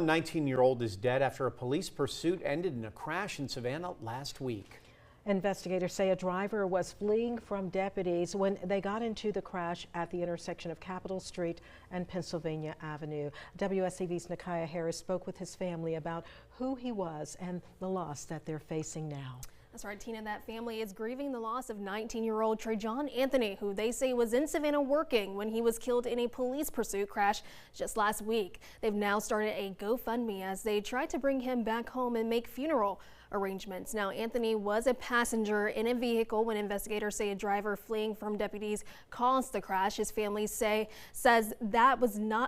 A 19-year-old is dead after a police pursuit ended in a crash in Savannah last week. Investigators say a driver was fleeing from deputies when they got into the crash at the intersection of Capitol Street and Pennsylvania Avenue. WSCV's Nakaya Harris spoke with his family about who he was and the loss that they're facing now. That's right, Tina. That family is grieving the loss of 19-year-old Trajon Anthony, who they say was in Savannah working when he was killed in a police pursuit crash just last week. They've now started a GoFundMe as they try to bring him back home and make funeral arrangements. Now, Anthony was a passenger in a vehicle when investigators say a driver fleeing from deputies caused the crash. His family says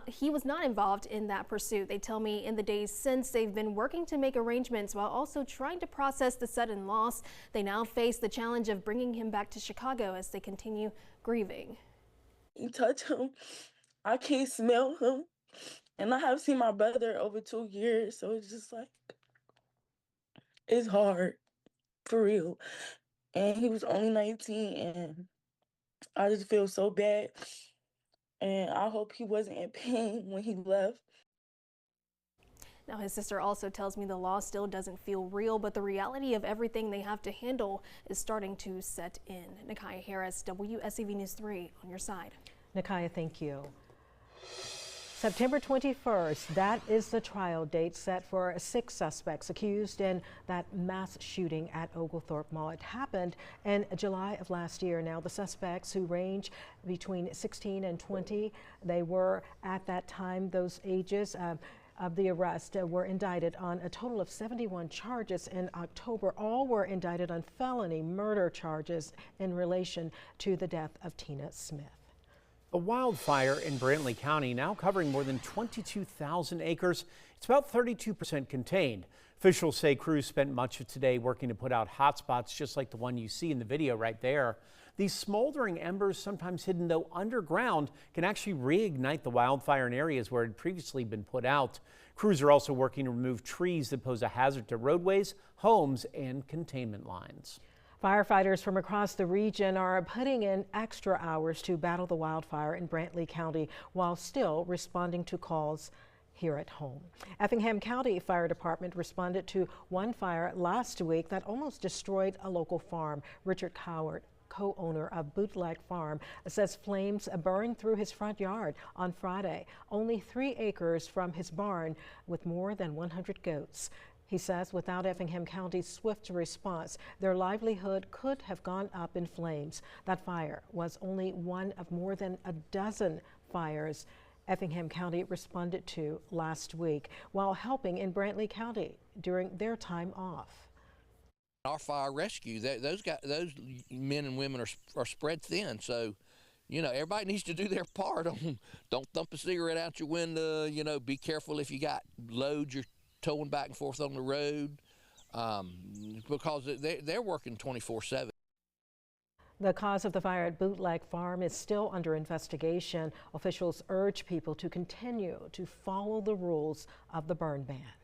he was not involved in that pursuit. They tell me in the days since they've been working to make arrangements while also trying to process the sudden loss. They now face the challenge of bringing him back to Chicago as they continue grieving. You touch him, I can't smell him, and I have seen my brother over 2 years, so it's just like, it's hard, for real. And he was only 19, and I just feel so bad. And I hope he wasn't in pain when he left. Now, his sister also tells me the loss still doesn't feel real, but the reality of everything they have to handle is starting to set in. Nakaya Harris, WSCV News 3, on your side. Nakaya, thank you. September 21st, that is the trial date set for 6 suspects accused in that mass shooting at Oglethorpe Mall. It happened in July of last year. Now, the suspects, who range between 16 and 20, they were at that time those ages of the arrest, were indicted on a total of 71 charges in October. All were indicted on felony murder charges in relation to the death of Tina Smith. A wildfire in Brantley County now covering more than 22,000 acres. It's about 32% contained. Officials say crews spent much of today working to put out hot spots just like the one you see in the video right there. These smoldering embers, sometimes hidden though underground, can actually reignite the wildfire in areas where it had previously been put out. Crews are also working to remove trees that pose a hazard to roadways, homes, and containment lines. Firefighters from across the region are putting in extra hours to battle the wildfire in Brantley County while still responding to calls here at home. Effingham County Fire Department responded to one fire last week that almost destroyed a local farm. Richard Coward, co-owner of Bootleg Farm, says flames burned through his front yard on Friday, only 3 acres from his barn with more than 100 goats. He says without Effingham County's swift response, their livelihood could have gone up in flames. That fire was only one of more than a dozen fires Effingham County responded to last week while helping in Brantley County during their time off. Our fire rescue, those men and women are spread thin, so you know everybody needs to do their part. Don't thump a cigarette out your window. You know, be careful if you got loads you're towing back and forth on the road, because they're working 24/7. The cause of the fire at Bootleg Farm is still under investigation. Officials urge people to continue to follow the rules of the burn ban.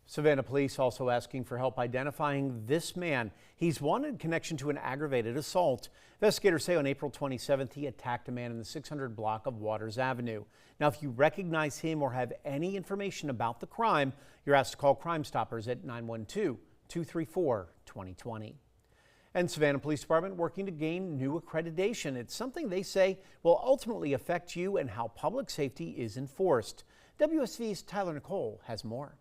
Savannah police also asking for help identifying this man. He's wanted in connection to an aggravated assault. Investigators say on April 27th, he attacked a man in the 600 block of Waters Avenue. Now, if you recognize him or have any information about the crime, you're asked to call Crime Stoppers at 912-234-2020. And Savannah Police Department working to gain new accreditation. It's something they say will ultimately affect you and how public safety is enforced. WSV's Tyler Nicole has more.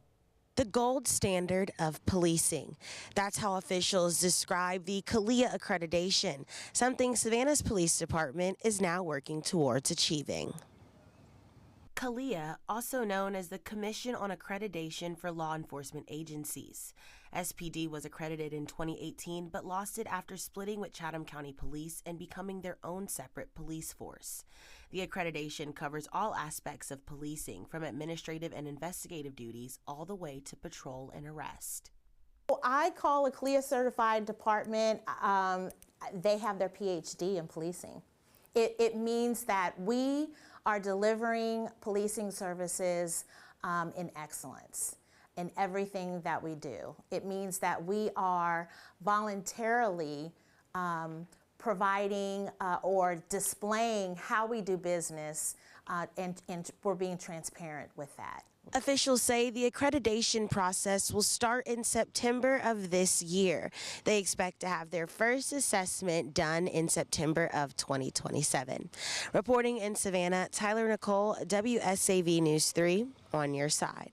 The gold standard of policing. That's how officials describe the CALEA accreditation, something Savannah's police department is now working towards achieving. CALEA, also known as the Commission on Accreditation for Law Enforcement Agencies. SPD was accredited in 2018 but lost it after splitting with Chatham County Police and becoming their own separate police force. The accreditation covers all aspects of policing, from administrative and investigative duties all the way to patrol and arrest. I call a CALEA certified department, they have their PhD in policing. It means that we are delivering policing services in excellence in everything that we do. It means that we are voluntarily providing or displaying how we do business, and we're being transparent with that. Officials say the accreditation process will start in September of this year. They expect to have their first assessment done in September of 2027. Reporting in Savannah, Tyler Nicole, WSAV News 3, on your side.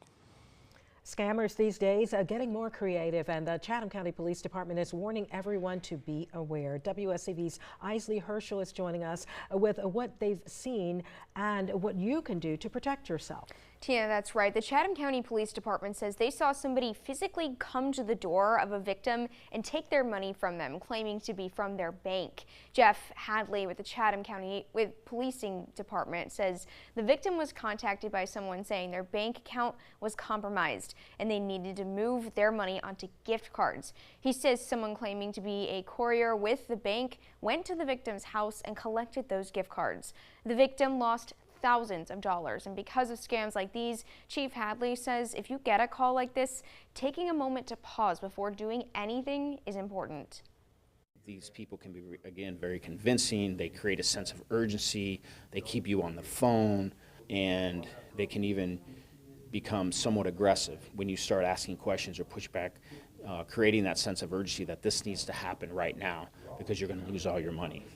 Scammers these days are getting more creative, and the Chatham County Police Department is warning everyone to be aware. WSAV's Isley Herschel is joining us with what they've seen and what you can do to protect yourself. Tina, that's right. The Chatham County Police Department says they saw somebody physically come to the door of a victim and take their money from them, claiming to be from their bank. Jeff Hadley with the Chatham County Policing Department says the victim was contacted by someone saying their bank account was compromised and they needed to move their money onto gift cards. He says someone claiming to be a courier with the bank went to the victim's house and collected those gift cards. The victim lost thousands of dollars, and because of scams like these, Chief Hadley says if you get a call like this, taking a moment to pause before doing anything is important. These people can be, again, very convincing. They create a sense of urgency. They keep you on the phone, and they can even become somewhat aggressive when you start asking questions or push back, creating that sense of urgency that this needs to happen right now because you're going to lose all your money.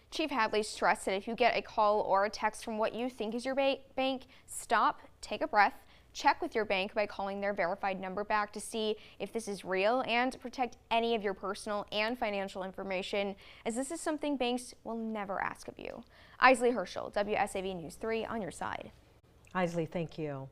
Chief Hadley stressed that if you get a call or a text from what you think is your bank, stop, take a breath, check with your bank by calling their verified number back to see if this is real, and protect any of your personal and financial information, as this is something banks will never ask of you. Isley Herschel, WSAV News 3, on your side. Isley, thank you.